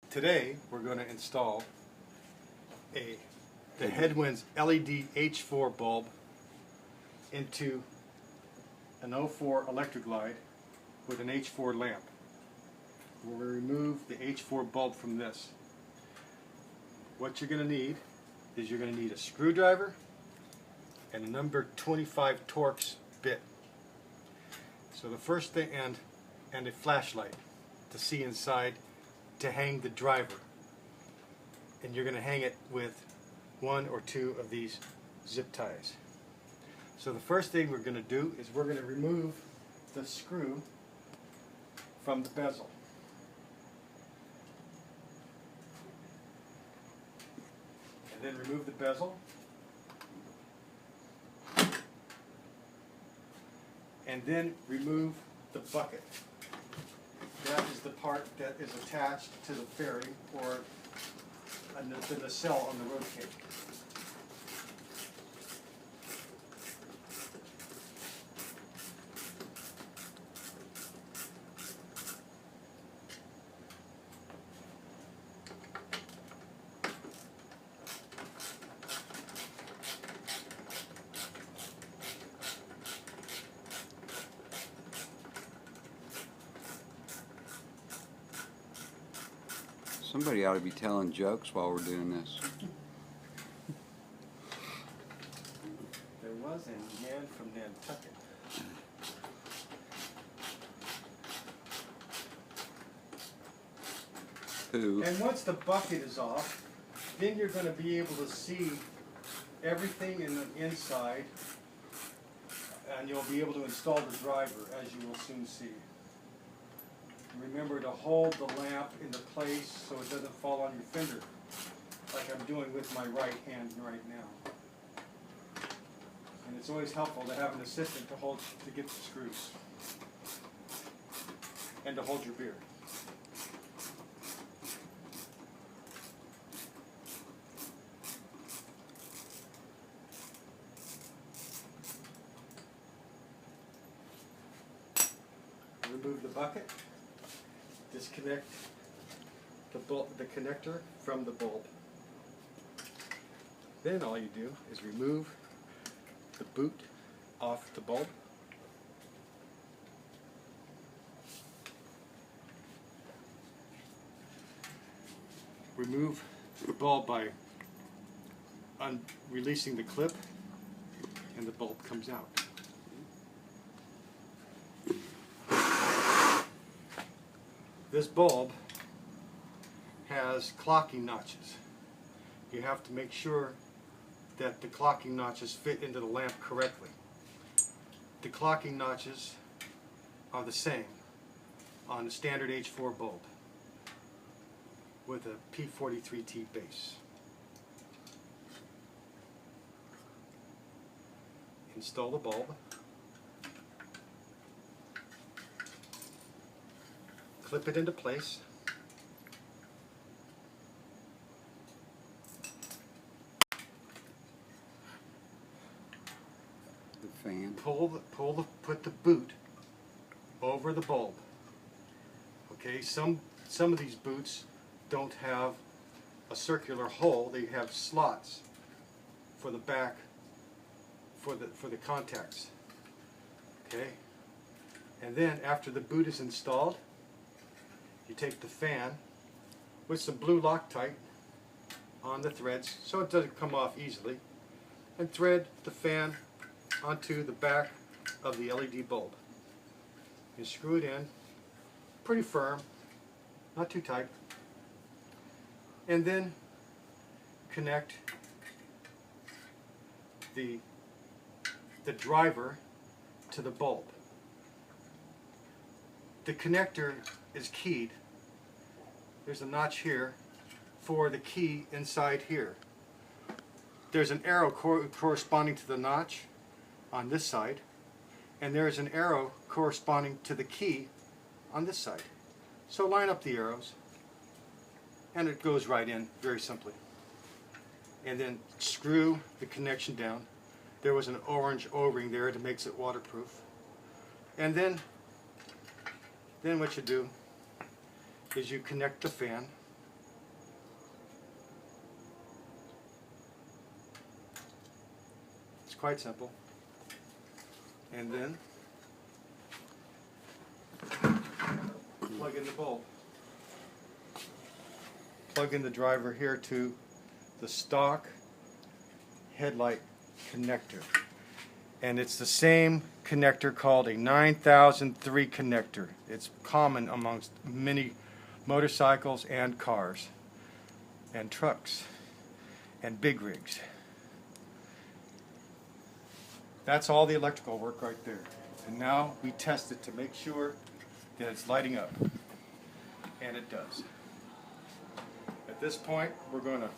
Today we're going to install the Headwinds LED H4 bulb into an 04 Electra Glide with an H4 lamp. We'll remove the H4 bulb from this. What you're going to need is you're going to need a screwdriver and a number 25 Torx bit. So the first thing, and a flashlight to see inside, to hang the driver, and you're going to hang it with one or two of these zip ties. So the first thing we're going to do is we're going to remove the screw from the bezel. And then remove the bezel. And then remove the bucket. That is the part that is attached to the fairing or the nacelle on the road cage. Somebody ought to be telling jokes while we're doing this. There was a man from Nantucket. Who? And once the bucket is off, then you're going to be able to see everything in the inside, and you'll be able to install the driver, as you will soon see. Remember to hold the lamp into place so it doesn't fall on your finger, like I'm doing with my right hand right now. And it's always helpful to have an assistant to get the screws and to hold your beer. Remove the bucket. Disconnect the connector from the bulb. Then all you do is remove the boot off the bulb. Remove the bulb by releasing the clip, and the bulb comes out. This bulb has clocking notches. You have to make sure that the clocking notches fit into the lamp correctly. The clocking notches are the same on a standard H4 bulb with a P43T base. Install the bulb. Clip it into place. The fan. Put the boot over the bulb. Okay, some of these boots don't have a circular hole. They have slots for the back for the contacts. Okay, and then after the boot is installed, you take the fan with some blue Loctite on the threads so it doesn't come off easily, and thread the fan onto the back of the LED bulb. You screw it in pretty firm, not too tight, and then connect the driver to the bulb. The connector is keyed. There's a notch here for the key inside here. There's an arrow corresponding to the notch on this side, and there's an arrow corresponding to the key on this side. So line up the arrows, and it goes right in very simply. And then screw the connection down. There was an orange O-ring there that makes it waterproof. And then what you do is you connect the fan It's quite simple. And then plug in the bulb. Plug in the driver here to the stock headlight connector. And it's the same connector called a 9003 connector. It's common amongst many motorcycles and cars and trucks and big rigs. That's all the electrical work right there. And now we test it to make sure that it's lighting up. And it does. At this point, we're going to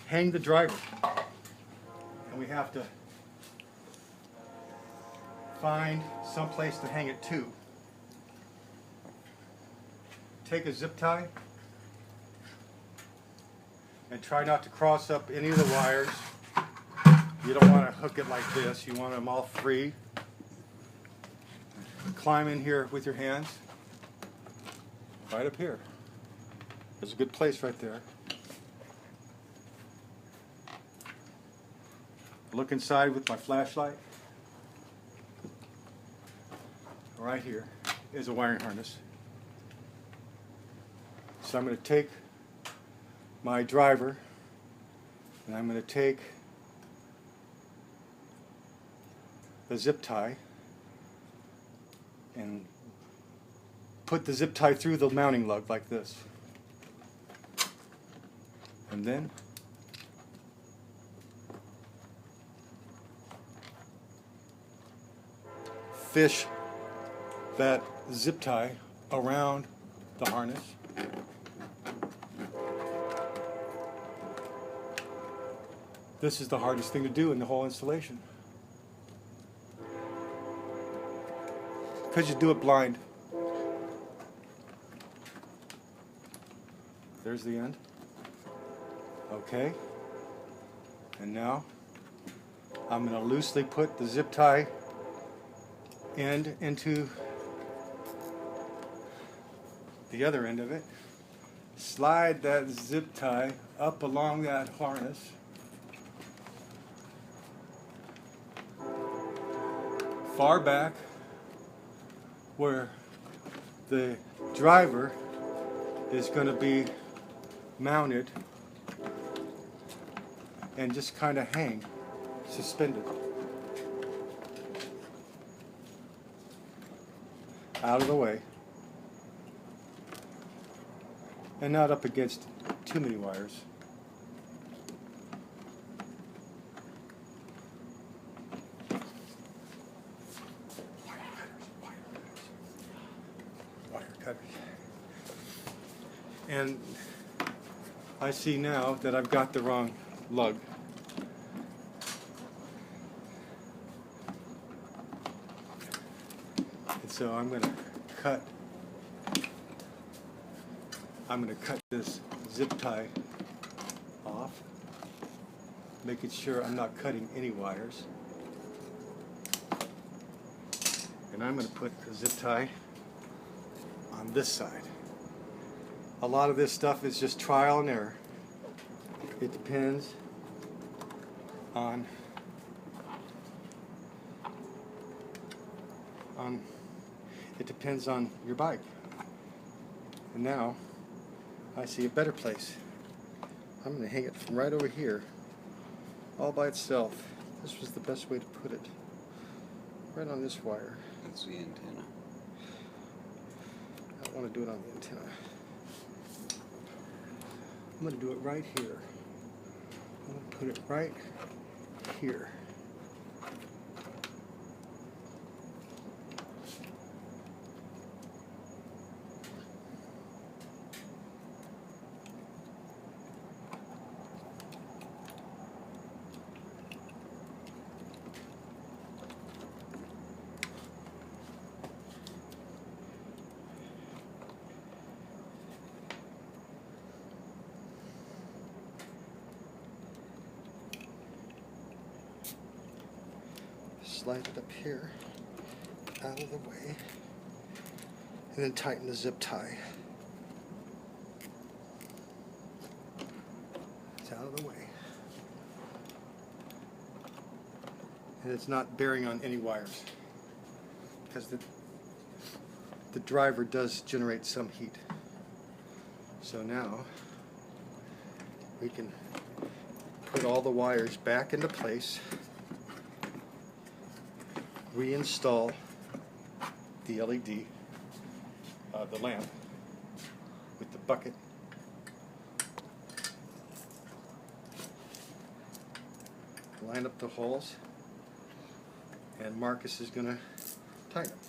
hang the driver. And we have to find some place to hang it to. Take a zip tie and try not to cross up any of the wires. You don't want to hook it like this. You want them all free. Climb in here with your hands. Right up here. There's a good place right there. Look inside with my flashlight. Right here is a wiring harness. So I'm going to take my driver and I'm going to take the zip tie and put the zip tie through the mounting lug like this. And then fish that zip tie around the harness. This is the hardest thing to do in the whole installation, because you do it blind. There's the end. Okay. And now I'm going to loosely put the zip tie end into the other end of it. Slide that zip tie up along that harness. Far back where the driver is going to be mounted, and just kind of hang suspended out of the way and not up against too many wires. Wire cutters. And I see now that I've got the wrong lug. And so I'm going to cut this zip tie off, making sure I'm not cutting any wires. And I'm going to put the zip tie on this side. A lot of this stuff is just trial and error. It depends on your bike. And now I see a better place. I'm going to hang it from right over here, all by itself. This was the best way to put it. Right on this wire. That's the antenna. I don't want to do it on the antenna. I'm going to do it right here. I'm going to put it right here. Slide it up here, out of the way, and then tighten the zip tie. It's out of the way. and it's not bearing on any wires, because the driver does generate some heat. So now we can put all the wires back into place, reinstall the LED, the lamp with the bucket, line up the holes, and Marcus is going to tighten them.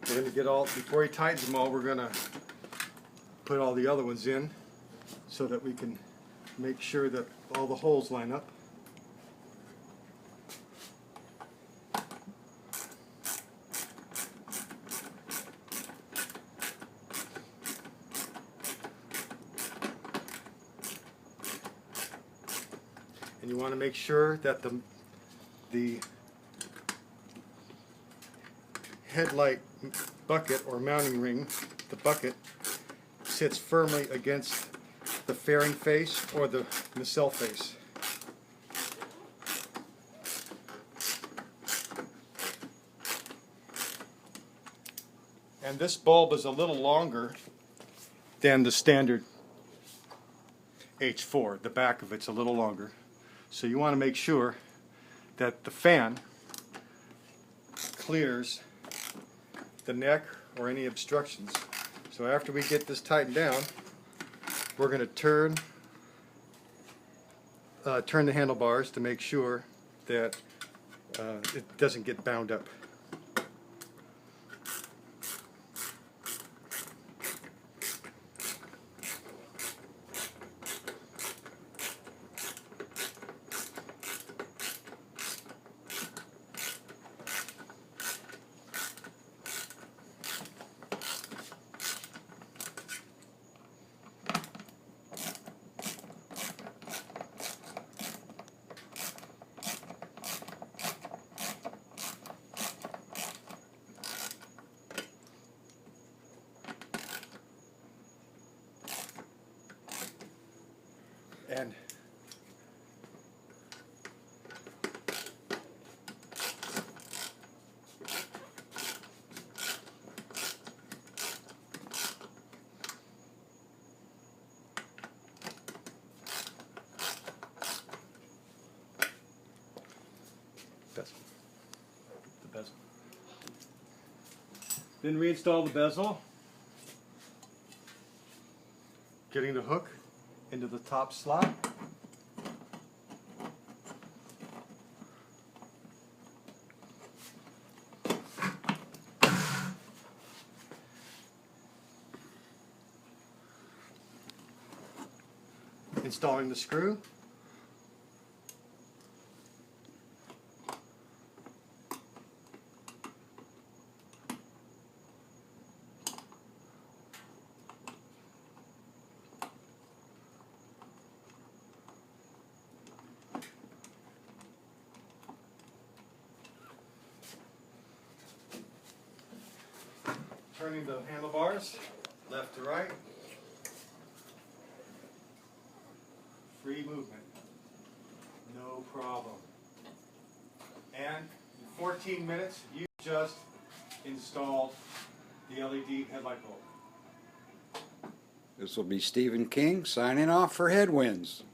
We're going to get all, before he tightens them all, we're going to put all the other ones in so that we can make sure that all the holes line up. And you want to make sure that the headlight bucket or mounting ring, the bucket, sits firmly against the fairing face or the nacelle face. And this bulb is a little longer than the standard H4. The back of it's a little longer. So you want to make sure that the fan clears the neck or any obstructions. So after we get this tightened down, we're going to turn the handlebars to make sure that it doesn't get bound up. And the bezel. Then reinstall the bezel, getting the hook into the top slot. Installing the screw. Turning the handlebars left to right. Free movement. No problem. And in 14 minutes, you just installed the LED headlight bulb. This will be Stephen King signing off for Headwinds.